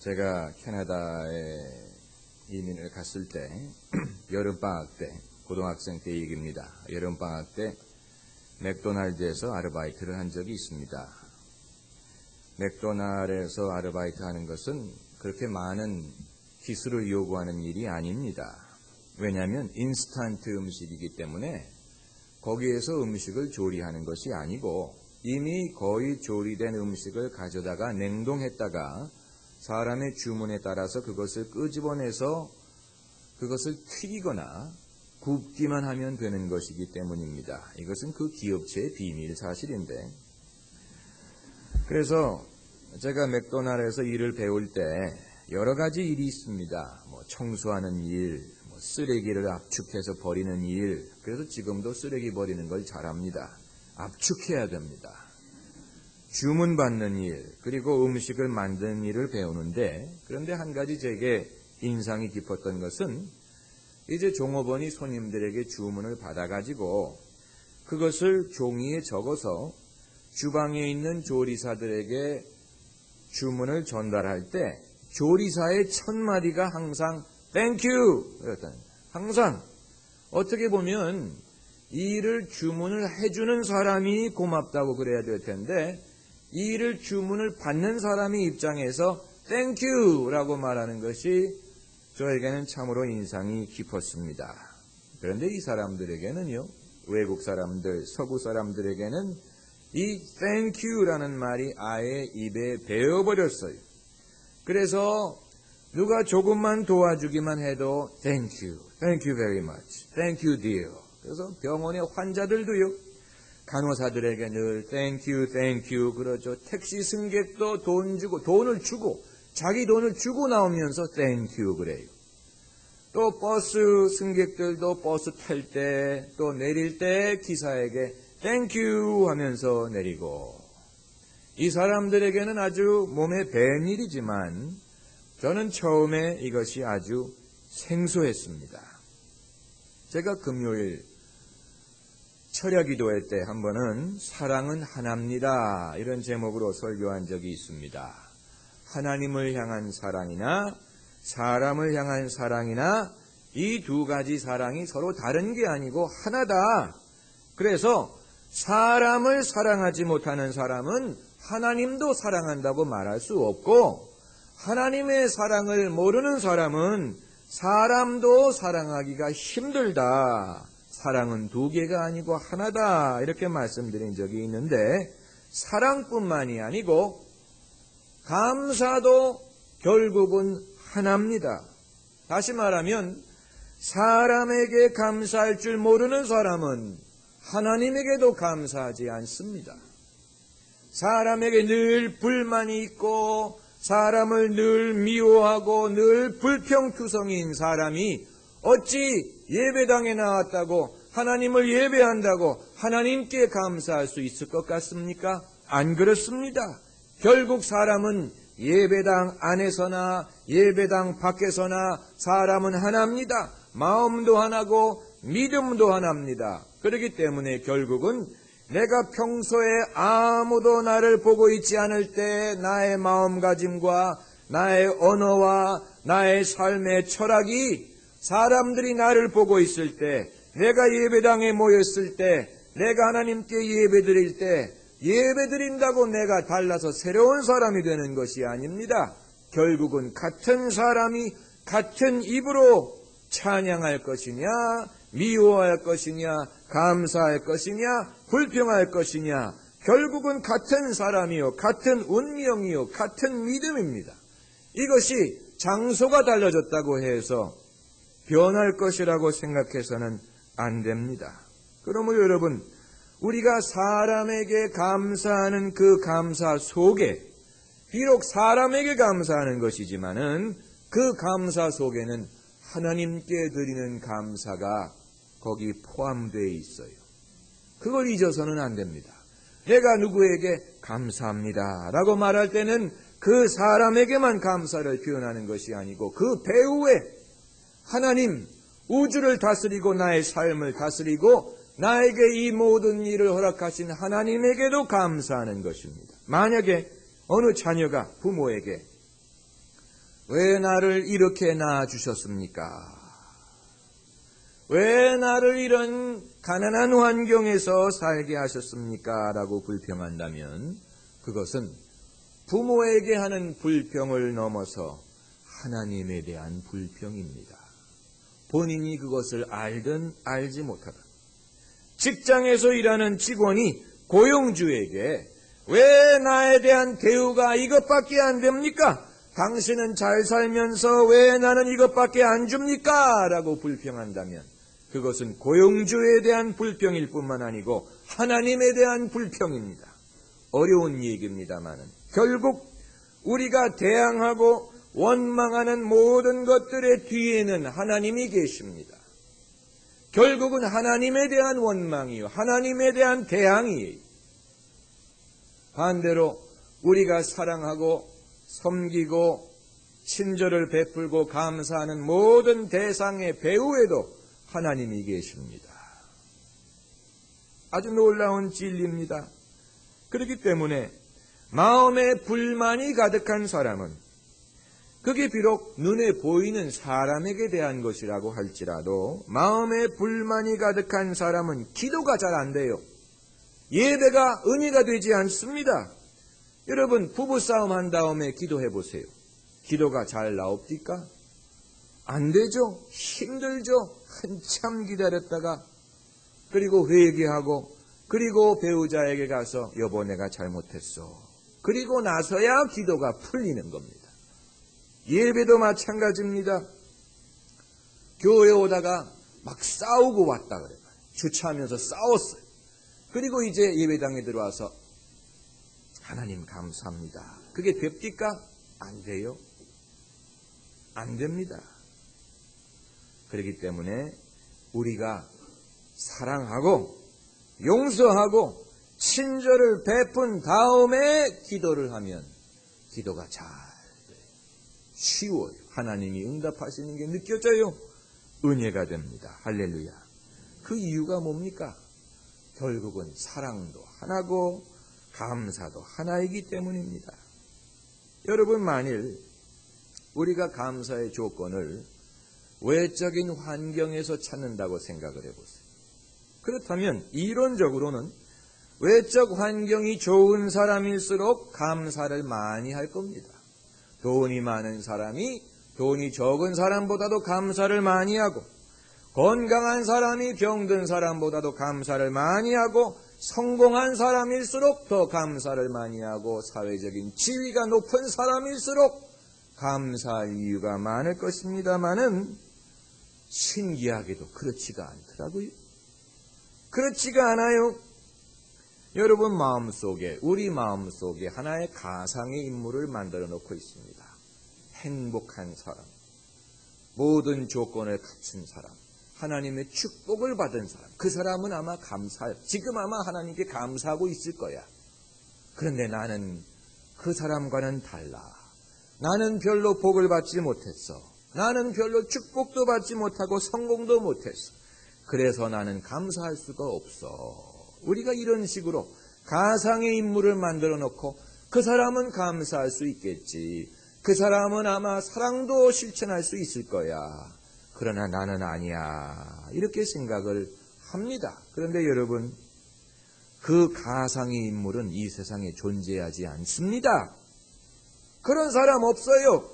제가 캐나다에 이민을 갔을 때 여름방학 때 고등학생 때 얘기입니다. 여름방학 때 맥도날드에서 아르바이트를 한 적이 있습니다. 맥도날드에서 아르바이트 하는 것은 그렇게 많은 기술을 요구하는 일이 아닙니다. 왜냐하면 인스턴트 음식이기 때문에 거기에서 음식을 조리하는 것이 아니고 이미 거의 조리된 음식을 가져다가 냉동했다가 사람의 주문에 따라서 그것을 끄집어내서 그것을 튀기거나 굽기만 하면 되는 것이기 때문입니다. 이것은 그 기업체의 비밀 사실인데, 그래서 제가 맥도날드에서 일을 배울 때 여러 가지 일이 있습니다. 청소하는 일, 쓰레기를 압축해서 버리는 일. 그래서 지금도 쓰레기 버리는 걸 잘합니다. 압축해야 됩니다. 주문 받는 일, 그리고 음식을 만드는 일을 배우는데, 그런데 한 가지 제게 인상이 깊었던 것은 이제 종업원이 손님들에게 주문을 받아가지고 그것을 종이에 적어서 주방에 있는 조리사들에게 주문을 전달할 때 조리사의 첫 마디가 항상 Thank you! 항상 어떻게 보면 이 일을 주문을 해주는 사람이 고맙다고 그래야 될 텐데 이 일을 주문을 받는 사람의 입장에서 Thank you! 라고 말하는 것이 저에게는 참으로 인상이 깊었습니다. 그런데 이 사람들에게는요, 외국 사람들, 서구 사람들에게는 이 Thank you라는 말이 아예 입에 배어버렸어요. 그래서 누가 조금만 도와주기만 해도 Thank you, Thank you very much, Thank you dear. 그래서 병원의 환자들도요, 간호사들에게 늘 Thank you, Thank you 그러죠. 택시 승객도 돈을 주고 자기 돈을 주고 나오면서 Thank you 그래요. 또 버스 승객들도 버스 탈 때 또 내릴 때 기사에게 Thank you 하면서 내리고, 이 사람들에게는 아주 몸에 밴 일이지만 저는 처음에 이것이 아주 생소했습니다. 제가 금요일 철야기도회 때 한 번은 사랑은 하나입니다 이런 제목으로 설교한 적이 있습니다. 하나님을 향한 사랑이나 사람을 향한 사랑이나 이 두 가지 사랑이 서로 다른 게 아니고 하나다. 그래서 사람을 사랑하지 못하는 사람은 하나님도 사랑한다고 말할 수 없고, 하나님의 사랑을 모르는 사람은 사람도 사랑하기가 힘들다. 사랑은 두 개가 아니고 하나다. 이렇게 말씀드린 적이 있는데, 사랑뿐만이 아니고 감사도 결국은 하나입니다. 다시 말하면 사람에게 감사할 줄 모르는 사람은 하나님에게도 감사하지 않습니다. 사람에게 늘 불만이 있고 사람을 늘 미워하고 늘 불평투성이인 사람이 어찌 예배당에 나왔다고 하나님을 예배한다고 하나님께 감사할 수 있을 것 같습니까? 안 그렇습니다. 결국 사람은 예배당 안에서나 예배당 밖에서나 사람은 하나입니다. 마음도 하나고 믿음도 하나입니다. 그렇기 때문에 결국은 내가 평소에 아무도 나를 보고 있지 않을 때 나의 마음가짐과 나의 언어와 나의 삶의 철학이 사람들이 나를 보고 있을 때, 내가 예배당에 모였을 때, 내가 하나님께 예배드릴 때 예배드린다고 내가 달라서 새로운 사람이 되는 것이 아닙니다. 결국은 같은 사람이 같은 입으로 찬양할 것이냐, 미워할 것이냐, 감사할 것이냐, 불평할 것이냐, 결국은 같은 사람이요, 같은 운명이요, 같은 믿음입니다. 이것이 장소가 달라졌다고 해서 변할 것이라고 생각해서는 안 됩니다. 그러므로 여러분, 우리가 사람에게 감사하는 그 감사 속에, 비록 사람에게 감사하는 것이지만은 그 감사 속에는 하나님께 드리는 감사가 거기 포함되어 있어요. 그걸 잊어서는 안 됩니다. 내가 누구에게 감사합니다 라고 말할 때는 그 사람에게만 감사를 표현하는 것이 아니고 그 배후에 하나님, 우주를 다스리고 나의 삶을 다스리고 나에게 이 모든 일을 허락하신 하나님에게도 감사하는 것입니다. 만약에 어느 자녀가 부모에게 왜 나를 이렇게 낳아주셨습니까? 왜 나를 이런 가난한 환경에서 살게 하셨습니까? 라고 불평한다면 그것은 부모에게 하는 불평을 넘어서 하나님에 대한 불평입니다. 본인이 그것을 알든 알지 못하든 직장에서 일하는 직원이 고용주에게 왜 나에 대한 대우가 이것밖에 안 됩니까? 당신은 잘 살면서 왜 나는 이것밖에 안 줍니까? 라고 불평한다면 그것은 고용주에 대한 불평일 뿐만 아니고 하나님에 대한 불평입니다. 어려운 얘기입니다만은 결국 우리가 대항하고 원망하는 모든 것들의 뒤에는 하나님이 계십니다. 결국은 하나님에 대한 원망이요, 하나님에 대한 대항이에요. 반대로 우리가 사랑하고 섬기고 친절을 베풀고 감사하는 모든 대상의 배후에도 하나님이 계십니다. 아주 놀라운 진리입니다. 그렇기 때문에 마음에 불만이 가득한 사람은 그게 비록 눈에 보이는 사람에게 대한 것이라고 할지라도 마음에 불만이 가득한 사람은 기도가 잘 안 돼요. 예배가 은혜가 되지 않습니다. 여러분 부부싸움 한 다음에 기도해 보세요. 기도가 잘 나옵니까? 안 되죠. 힘들죠. 한참 기다렸다가 그리고 회개하고 그리고 배우자에게 가서 여보 내가 잘못했어. 그리고 나서야 기도가 풀리는 겁니다. 예배도 마찬가지입니다. 교회 오다가 막 싸우고 왔다 그래요. 주차하면서 싸웠어요. 그리고 이제 예배당에 들어와서 하나님 감사합니다. 그게 됩니까? 안 돼요. 안 됩니다. 그렇기 때문에 우리가 사랑하고 용서하고 친절을 베푼 다음에 기도를 하면 기도가 잘 돼요. 쉬워요. 하나님이 응답하시는 게 느껴져요. 은혜가 됩니다. 할렐루야. 그 이유가 뭡니까? 결국은 사랑도 하나고 감사도 하나이기 때문입니다. 여러분 만일 우리가 감사의 조건을 외적인 환경에서 찾는다고 생각을 해보세요. 그렇다면 이론적으로는 외적 환경이 좋은 사람일수록 감사를 많이 할 겁니다. 돈이 많은 사람이 돈이 적은 사람보다도 감사를 많이 하고 건강한 사람이 병든 사람보다도 감사를 많이 하고 성공한 사람일수록 더 감사를 많이 하고 사회적인 지위가 높은 사람일수록 감사할 이유가 많을 것입니다마는 신기하게도 그렇지가 않더라고요. 그렇지가 않아요. 여러분 마음속에 우리 마음속에 하나의 가상의 인물을 만들어 놓고 있습니다. 행복한 사람, 모든 조건을 갖춘 사람, 하나님의 축복을 받은 사람. 그 사람은 아마 지금 아마 하나님께 감사하고 있을 거야. 그런데 나는 그 사람과는 달라. 나는 별로 복을 받지 못했어. 나는 별로 축복도 받지 못하고 성공도 못했어. 그래서 나는 감사할 수가 없어. 우리가 이런 식으로 가상의 인물을 만들어 놓고 그 사람은 감사할 수 있겠지. 그 사람은 아마 사랑도 실천할 수 있을 거야. 그러나 나는 아니야. 이렇게 생각을 합니다. 그런데 여러분, 그 가상의 인물은 이 세상에 존재하지 않습니다. 그런 사람 없어요.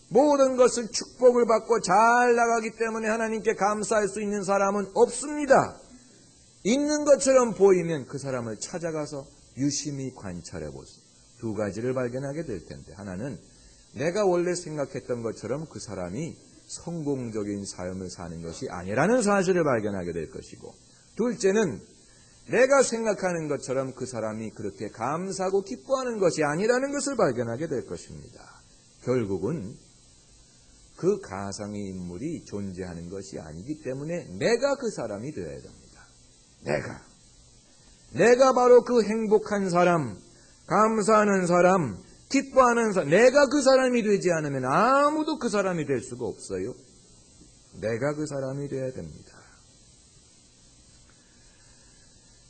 모든 것을 축복을 받고 잘 나가기 때문에 하나님께 감사할 수 있는 사람은 없습니다. 있는 것처럼 보이면 그 사람을 찾아가서 유심히 관찰해 보세요. 두 가지를 발견하게 될 텐데, 하나는 내가 원래 생각했던 것처럼 그 사람이 성공적인 삶을 사는 것이 아니라는 사실을 발견하게 될 것이고, 둘째는 내가 생각하는 것처럼 그 사람이 그렇게 감사하고 기뻐하는 것이 아니라는 것을 발견하게 될 것입니다. 결국은 그 가상의 인물이 존재하는 것이 아니기 때문에 내가 그 사람이 되어야 됩니다. 내가 바로 그 행복한 사람, 감사하는 사람, 기뻐하는 사람, 내가 그 사람이 되지 않으면 아무도 그 사람이 될 수가 없어요. 내가 그 사람이 되어야 됩니다.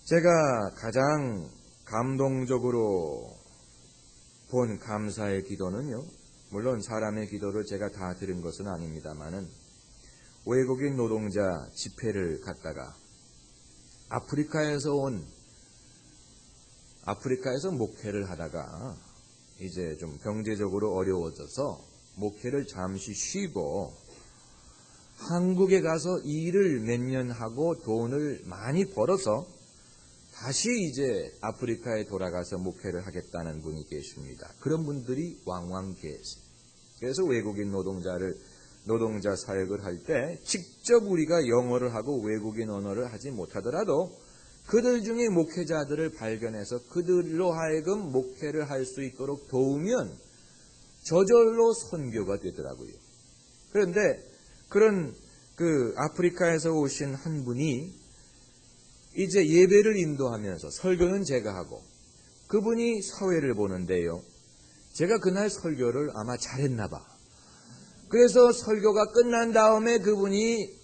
제가 가장 감동적으로 본 감사의 기도는요, 물론 사람의 기도를 제가 다 들은 것은 아닙니다만은 외국인 노동자 집회를 갔다가 아프리카에서 목회를 하다가 이제 좀 경제적으로 어려워져서 목회를 잠시 쉬고 한국에 가서 일을 몇 년 하고 돈을 많이 벌어서 다시 이제 아프리카에 돌아가서 목회를 하겠다는 분이 계십니다. 그런 분들이 왕왕 계세요. 그래서 외국인 노동자 사역을 할 때 직접 우리가 영어를 하고 외국인 언어를 하지 못하더라도 그들 중에 목회자들을 발견해서 그들로 하여금 목회를 할 수 있도록 도우면 저절로 선교가 되더라고요. 그런데 그런 아프리카에서 오신 한 분이 이제 예배를 인도하면서 설교는 제가 하고 그분이 사회를 보는데요. 제가 그날 설교를 아마 잘했나 봐. 그래서 설교가 끝난 다음에 그분이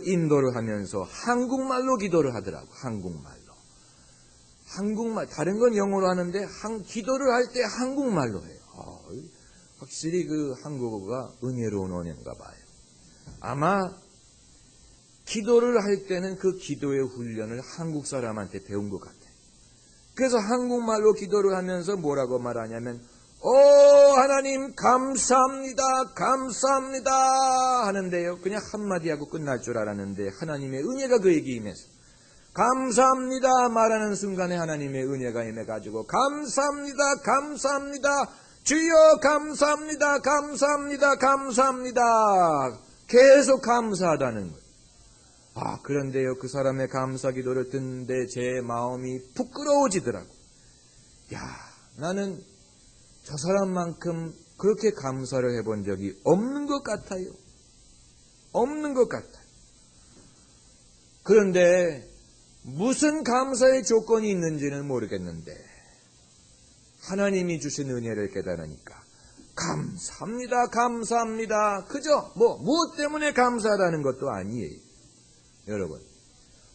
인도를 하면서 한국말로 기도를 하더라고. 한국말. 다른 건 영어로 하는데 기도를 할 때 한국말로 해요. 확실히 그 한국어가 은혜로운 언어인가 봐요. 아마 기도를 할 때는 그 기도의 훈련을 한국 사람한테 배운 것 같아요. 그래서 한국말로 기도를 하면서 뭐라고 말하냐면 하나님 감사합니다 하는데요. 그냥 한마디 하고 끝날 줄 알았는데 하나님의 은혜가 그에게 임해서 감사합니다 말하는 순간에 하나님의 은혜가 임해가지고 감사합니다 주여 감사합니다 계속 감사하다는 거예요. 그런데요, 그 사람의 감사 기도를 듣는데 제 마음이 부끄러워지더라고. 나는 저 사람만큼 그렇게 감사를 해본 적이 없는 것 같아요. 그런데 무슨 감사의 조건이 있는지는 모르겠는데 하나님이 주신 은혜를 깨달으니까 감사합니다. 그저 무엇 때문에 감사하다는 것도 아니에요. 여러분,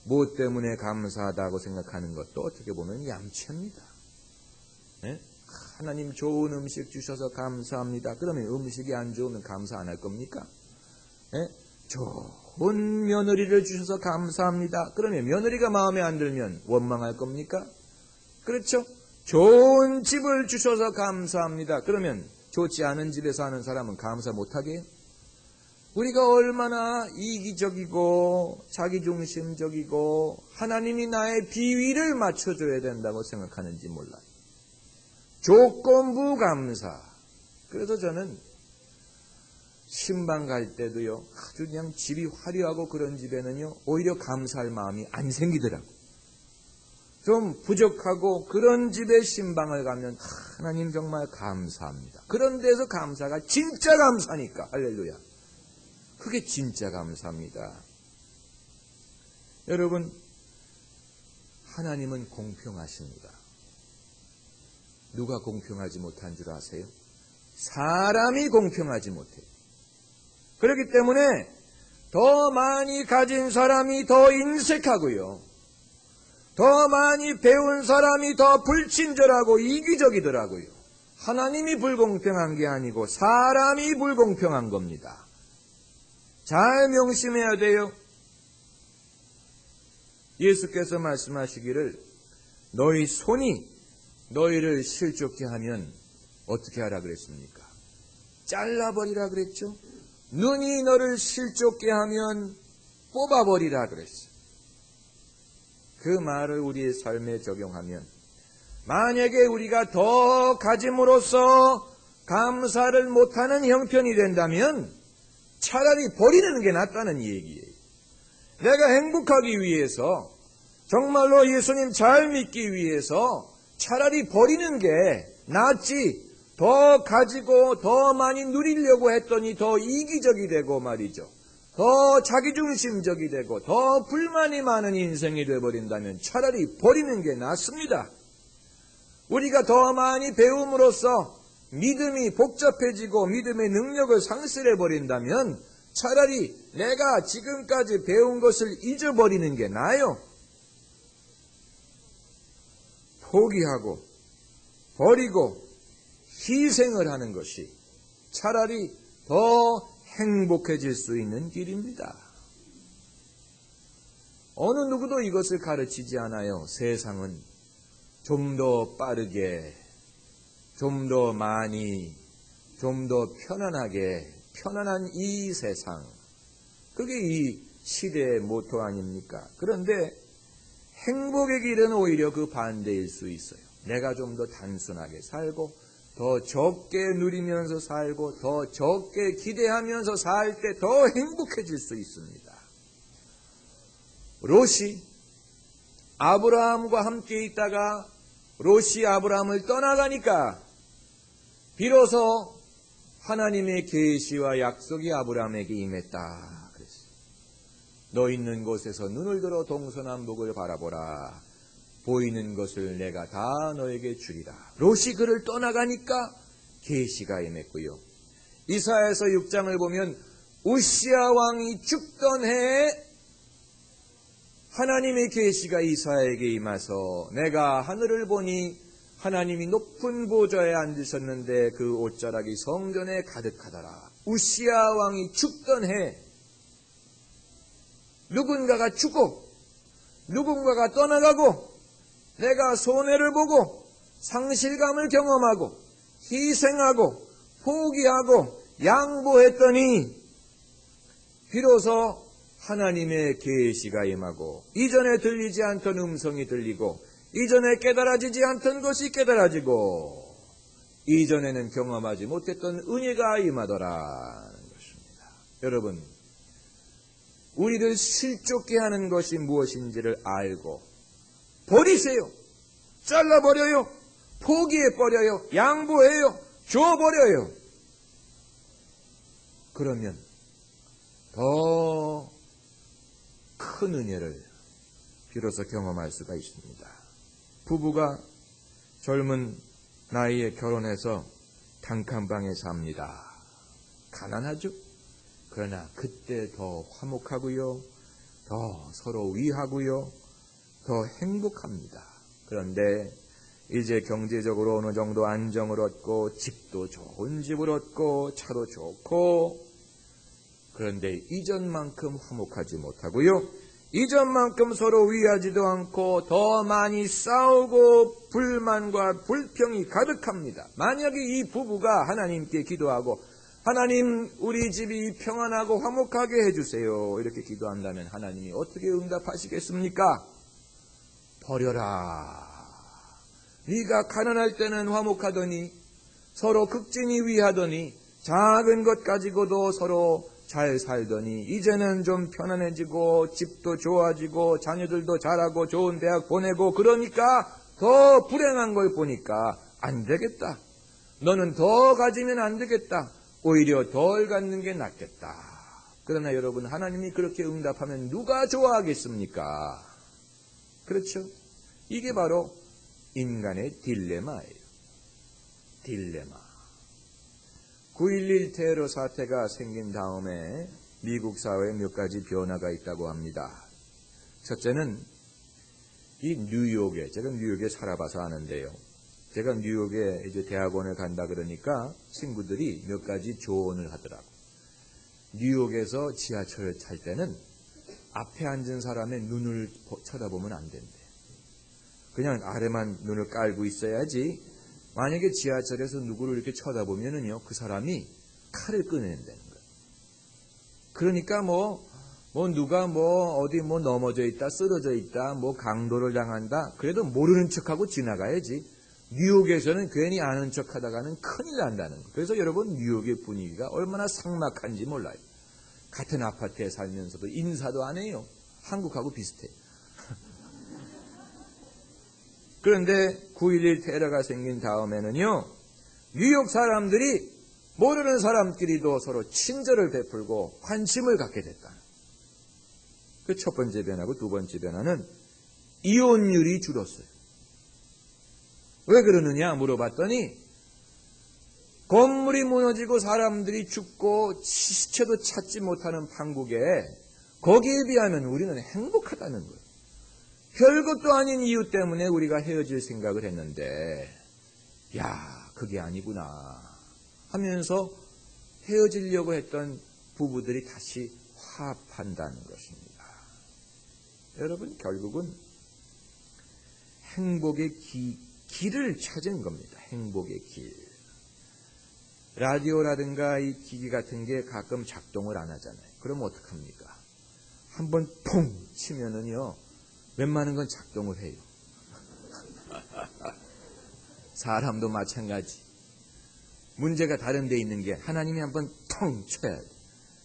무엇 때문에 감사하다고 생각하는 것도 어떻게 보면 얌체입니다. 네? 하나님 좋은 음식 주셔서 감사합니다. 그러면 음식이 안 좋으면 감사 안 할 겁니까? 네? 좋은 며느리를 주셔서 감사합니다. 그러면 며느리가 마음에 안 들면 원망할 겁니까? 그렇죠? 좋은 집을 주셔서 감사합니다. 그러면 좋지 않은 집에 사는 사람은 감사 못하게 해요? 우리가 얼마나 이기적이고 자기중심적이고 하나님이 나의 비위를 맞춰줘야 된다고 생각하는지 몰라요. 조건부 감사. 그래서 저는 신방 갈 때도요, 아주 그냥 집이 화려하고 그런 집에는요, 오히려 감사할 마음이 안 생기더라고요. 좀 부족하고 그런 집에 신방을 가면 하나님 정말 감사합니다. 그런 데서 감사가 진짜 감사니까. 할렐루야. 그게 진짜 감사합니다. 여러분, 하나님은 공평하십니다. 누가 공평하지 못한 줄 아세요? 사람이 공평하지 못해요. 그렇기 때문에 더 많이 가진 사람이 더 인색하고요. 더 많이 배운 사람이 더 불친절하고 이기적이더라고요. 하나님이 불공평한 게 아니고 사람이 불공평한 겁니다. 잘 명심해야 돼요. 예수께서 말씀하시기를 너희 손이 너희를 실족케 하면 어떻게 하라 그랬습니까? 잘라버리라 그랬죠. 눈이 너를 실족케 하면 뽑아버리라 그랬어요. 그 말을 우리의 삶에 적용하면 만약에 우리가 더 가짐으로써 감사를 못하는 형편이 된다면 차라리 버리는 게 낫다는 얘기예요. 내가 행복하기 위해서 정말로 예수님 잘 믿기 위해서 차라리 버리는 게 낫지 더 가지고 더 많이 누리려고 했더니 더 이기적이 되고 말이죠. 더 자기중심적이 되고 더 불만이 많은 인생이 되어버린다면 차라리 버리는 게 낫습니다. 우리가 더 많이 배움으로써 믿음이 복잡해지고 믿음의 능력을 상실해버린다면 차라리 내가 지금까지 배운 것을 잊어버리는 게 나아요. 포기하고 버리고 희생을 하는 것이 차라리 더 행복해질 수 있는 길입니다. 어느 누구도 이것을 가르치지 않아요. 세상은 좀 더 빠르게, 좀 더 많이, 좀 더 편안하게, 편안한 이 세상. 그게 이 시대의 모토 아닙니까? 그런데 행복의 길은 오히려 그 반대일 수 있어요. 내가 좀 더 단순하게 살고, 더 적게 누리면서 살고, 더 적게 기대하면서 살 때 더 행복해질 수 있습니다. 롯이 아브라함과 함께 있다가 롯이 아브라함을 떠나가니까 비로소 하나님의 계시와 약속이 아브라함에게 임했다. 그랬어요. 너 있는 곳에서 눈을 들어 동서남북을 바라보라. 보이는 것을 내가 다 너에게 주리라. 롯이 그를 떠나가니까 계시가 임했고요. 이사야서 6장을 보면 우시야 왕이 죽던 해에 하나님의 계시가 이사야에게 임하서 내가 하늘을 보니 하나님이 높은 보좌에 앉으셨는데 그 옷자락이 성전에 가득하더라. 우시야 왕이 죽던 해 누군가가 죽고 누군가가 떠나가고 내가 손해를 보고 상실감을 경험하고 희생하고 포기하고 양보했더니 비로소 하나님의 계시가 임하고 이전에 들리지 않던 음성이 들리고 이전에 깨달아지지 않던 것이 깨달아지고 이전에는 경험하지 못했던 은혜가 임하더라는 것입니다. 여러분, 우리를 실족게 하는 것이 무엇인지를 알고 버리세요. 잘라버려요. 포기해버려요. 양보해요. 줘버려요. 그러면 더 큰 은혜를 비로소 경험할 수가 있습니다. 부부가 젊은 나이에 결혼해서 단칸방에 삽니다. 가난하죠? 그러나 그때 더 화목하고요. 더 서로 위하고요. 더 행복합니다. 그런데 이제 경제적으로 어느 정도 안정을 얻고 집도 좋은 집을 얻고 차도 좋고 그런데 이전만큼 화목하지 못하고요. 이전만큼 서로 위하지도 않고 더 많이 싸우고 불만과 불평이 가득합니다. 만약에 이 부부가 하나님께 기도하고 하나님 우리 집이 평안하고 화목하게 해주세요 이렇게 기도한다면 하나님이 어떻게 응답하시겠습니까? 버려라. 네가 가난할 때는 화목하더니 서로 극진히 위하더니 작은 것 가지고도 서로 잘 살더니 이제는 좀 편안해지고 집도 좋아지고 자녀들도 잘하고 좋은 대학 보내고 그러니까 더 불행한 걸 보니까 안 되겠다. 너는 더 가지면 안 되겠다. 오히려 덜 갖는 게 낫겠다. 그러나 여러분 하나님이 그렇게 응답하면 누가 좋아하겠습니까? 그렇죠? 이게 바로 인간의 딜레마예요. 딜레마. 9.11 테러 사태가 생긴 다음에 미국 사회에 몇 가지 변화가 있다고 합니다. 첫째는 이 뉴욕에, 제가 뉴욕에 살아봐서 아는데요. 제가 뉴욕에 이제 대학원을 간다 그러니까 친구들이 몇 가지 조언을 하더라고. 뉴욕에서 지하철을 탈 때는 앞에 앉은 사람의 눈을 쳐다보면 안 된대. 그냥 아래만 눈을 깔고 있어야지. 만약에 지하철에서 누구를 이렇게 쳐다보면은요, 그 사람이 칼을 꺼낸다는 거예요. 그러니까 누가 어디 넘어져 있다, 쓰러져 있다, 강도를 당한다, 그래도 모르는 척하고 지나가야지. 뉴욕에서는 괜히 아는 척 하다가는 큰일 난다는 거예요. 그래서 여러분, 뉴욕의 분위기가 얼마나 삭막한지 몰라요. 같은 아파트에 살면서도 인사도 안 해요. 한국하고 비슷해요. 그런데 9.11 테러가 생긴 다음에는요, 뉴욕 사람들이 모르는 사람끼리도 서로 친절을 베풀고 관심을 갖게 됐다. 그 첫 번째 변화고 두 번째 변화는 이혼율이 줄었어요. 왜 그러느냐 물어봤더니 건물이 무너지고 사람들이 죽고 시체도 찾지 못하는 판국에 거기에 비하면 우리는 행복하다는 거예요. 별것도 아닌 이유 때문에 우리가 헤어질 생각을 했는데 그게 아니구나 하면서 헤어지려고 했던 부부들이 다시 화합한다는 것입니다. 여러분, 결국은 행복의 길을 찾은 겁니다. 행복의 길. 라디오라든가 이 기기 같은 게 가끔 작동을 안 하잖아요. 그럼 어떡합니까? 한번 퐁 치면은요, 웬만한 건 작동을 해요. 사람도 마찬가지. 문제가 다른 데 있는 게 하나님이 한번 통 쳐야 돼.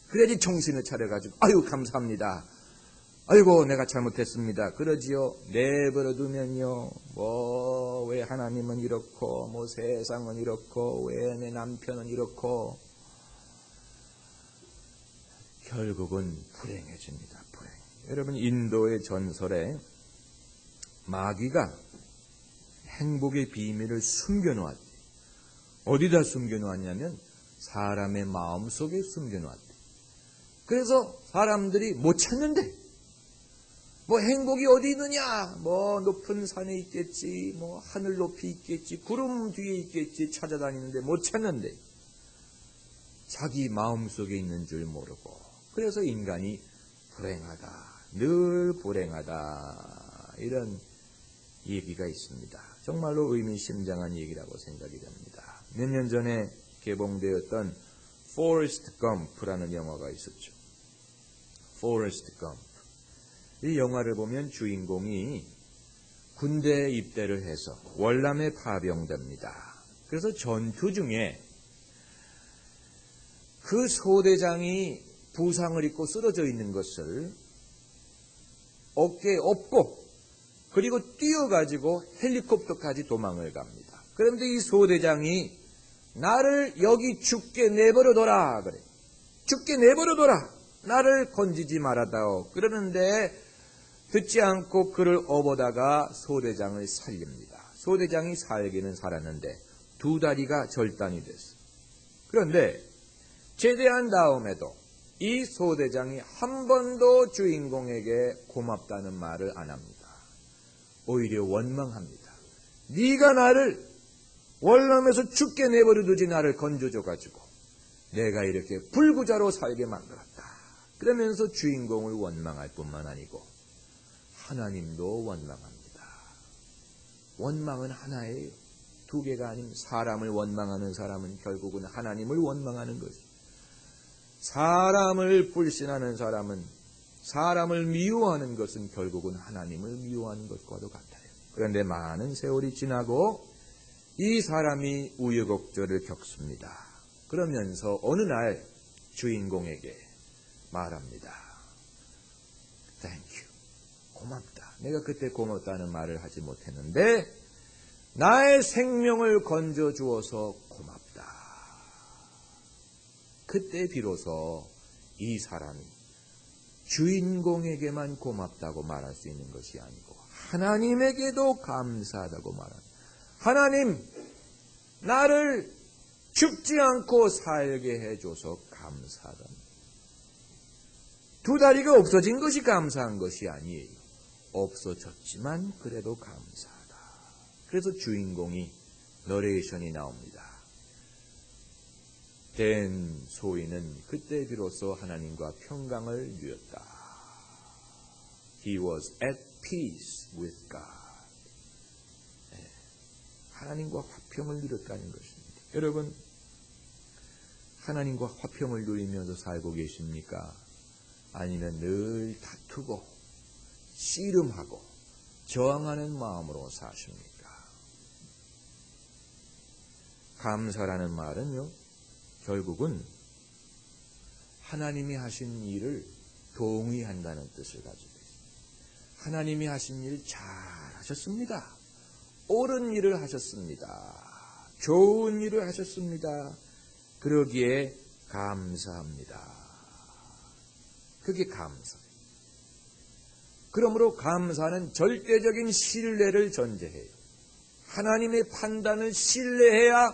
그래야지 정신을 차려가지고, 아유, 감사합니다. 아이고, 내가 잘못했습니다. 그러지요. 내버려 두면요, 왜 하나님은 이렇고, 세상은 이렇고, 왜 내 남편은 이렇고, 결국은 불행해집니다. 불행. 여러분, 인도의 전설에 마귀가 행복의 비밀을 숨겨놓았대. 어디다 숨겨놓았냐면 사람의 마음속에 숨겨놓았대. 그래서 사람들이 못 찾는데, 행복이 어디 있느냐? 높은 산에 있겠지, 하늘 높이 있겠지, 구름 뒤에 있겠지 찾아다니는데 못 찾는데, 자기 마음속에 있는 줄 모르고, 그래서 인간이 불행하다, 늘 불행하다, 이런 얘기가 있습니다. 정말로 의미심장한 얘기라고 생각이 됩니다. 몇 년 전에 개봉되었던 포레스트 검프라는 영화가 있었죠. 포레스트 검프. 이 영화를 보면 주인공이 군대에 입대를 해서 월남에 파병됩니다. 그래서 전투 중에 그 소대장이 부상을 입고 쓰러져 있는 것을 어깨에 업고 그리고 뛰어가지고 헬리콥터까지 도망을 갑니다. 그런데 이 소대장이 나를 여기 죽게 내버려둬라 그래. 죽게 내버려둬라. 나를 건지지 말아다오. 그러는데 듣지 않고 그를 업어다가 소대장을 살립니다. 소대장이 살기는 살았는데 두 다리가 절단이 됐어요. 그런데 제대한 다음에도 이 소대장이 한 번도 주인공에게 고맙다는 말을 안 합니다. 오히려 원망합니다. 네가 나를 월남에서 죽게 내버려두지 나를 건져줘가지고 내가 이렇게 불구자로 살게 만들었다. 그러면서 주인공을 원망할 뿐만 아니고 하나님도 원망합니다. 원망은 하나예요. 두 개가 아닌 사람을 원망하는 사람은 결국은 하나님을 원망하는 것이죠. 사람을 불신하는 사람은 사람을 미워하는 것은 결국은 하나님을 미워하는 것과도 같아요. 그런데 많은 세월이 지나고 이 사람이 우여곡절을 겪습니다. 그러면서 어느 날 주인공에게 말합니다. Thank you. 고맙다. 내가 그때 고맙다는 말을 하지 못했는데 나의 생명을 건져주어서 고맙다. 그때 비로소 이 사람이 주인공에게만 고맙다고 말할 수 있는 것이 아니고 하나님에게도 감사하다고 말합니다. 하나님, 나를 죽지 않고 살게 해줘서 감사하다. 두 다리가 없어진 것이 감사한 것이 아니에요. 없어졌지만 그래도 감사하다. 그래서 주인공이 너레이션이 나옵니다. 된 소인은 그때 비로소 하나님과 평강을 누렸다. He was at peace with God. 하나님과 화평을 누렸다는 것입니다. 여러분, 하나님과 화평을 누리면서 살고 계십니까? 아니면 늘 다투고 씨름하고 저항하는 마음으로 사십니까? 감사라는 말은요, 결국은 하나님이 하신 일을 동의한다는 뜻을 가지고 있습니다. 하나님이 하신 일 잘하셨습니다. 옳은 일을 하셨습니다. 좋은 일을 하셨습니다. 그러기에 감사합니다. 그게 감사예요. 그러므로 감사는 절대적인 신뢰를 전제해요. 하나님의 판단을 신뢰해야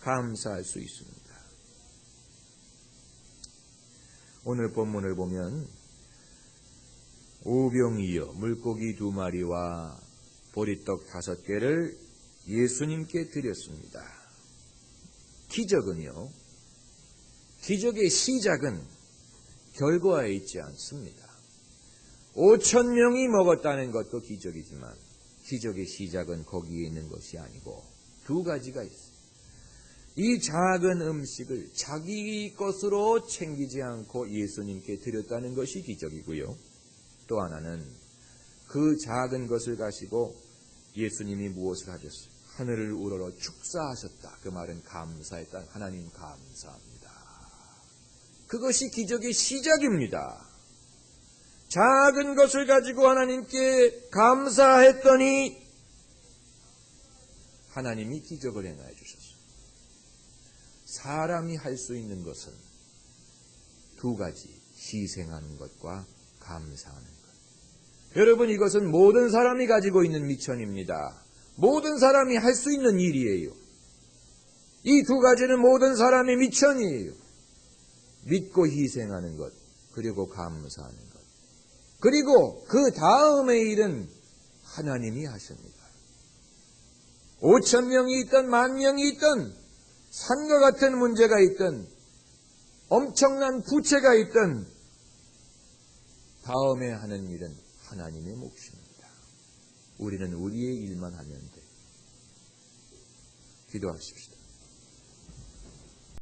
감사할 수 있습니다. 오늘 본문을 보면 오병이어 물고기 2마리와 보리떡 5개를 예수님께 드렸습니다. 기적은요, 기적의 시작은 결과에 있지 않습니다. 5,000명이 먹었다는 것도 기적이지만 기적의 시작은 거기에 있는 것이 아니고 두 가지가 있어요. 이 작은 음식을 자기 것으로 챙기지 않고 예수님께 드렸다는 것이 기적이고요. 또 하나는 그 작은 것을 가지고 예수님이 무엇을 하셨어요? 하늘을 우러러 축사하셨다. 그 말은 감사했다. 하나님 감사합니다. 그것이 기적의 시작입니다. 작은 것을 가지고 하나님께 감사했더니 하나님이 기적을 행하여 주셨어요. 사람이 할 수 있는 것은 두 가지, 희생하는 것과 감사하는 것. 여러분, 이것은 모든 사람이 가지고 있는 미천입니다. 모든 사람이 할 수 있는 일이에요. 이 두 가지는 모든 사람의 미천이에요. 믿고 희생하는 것, 그리고 감사하는 것. 그리고 그 다음의 일은 하나님이 하십니다. 5,000명이 있든 10,000명이 있든 산과 같은 문제가 있든 엄청난 부채가 있든 다음에 하는 일은 하나님의 몫입니다. 우리는 우리의 일만 하면 돼. 기도하십시다.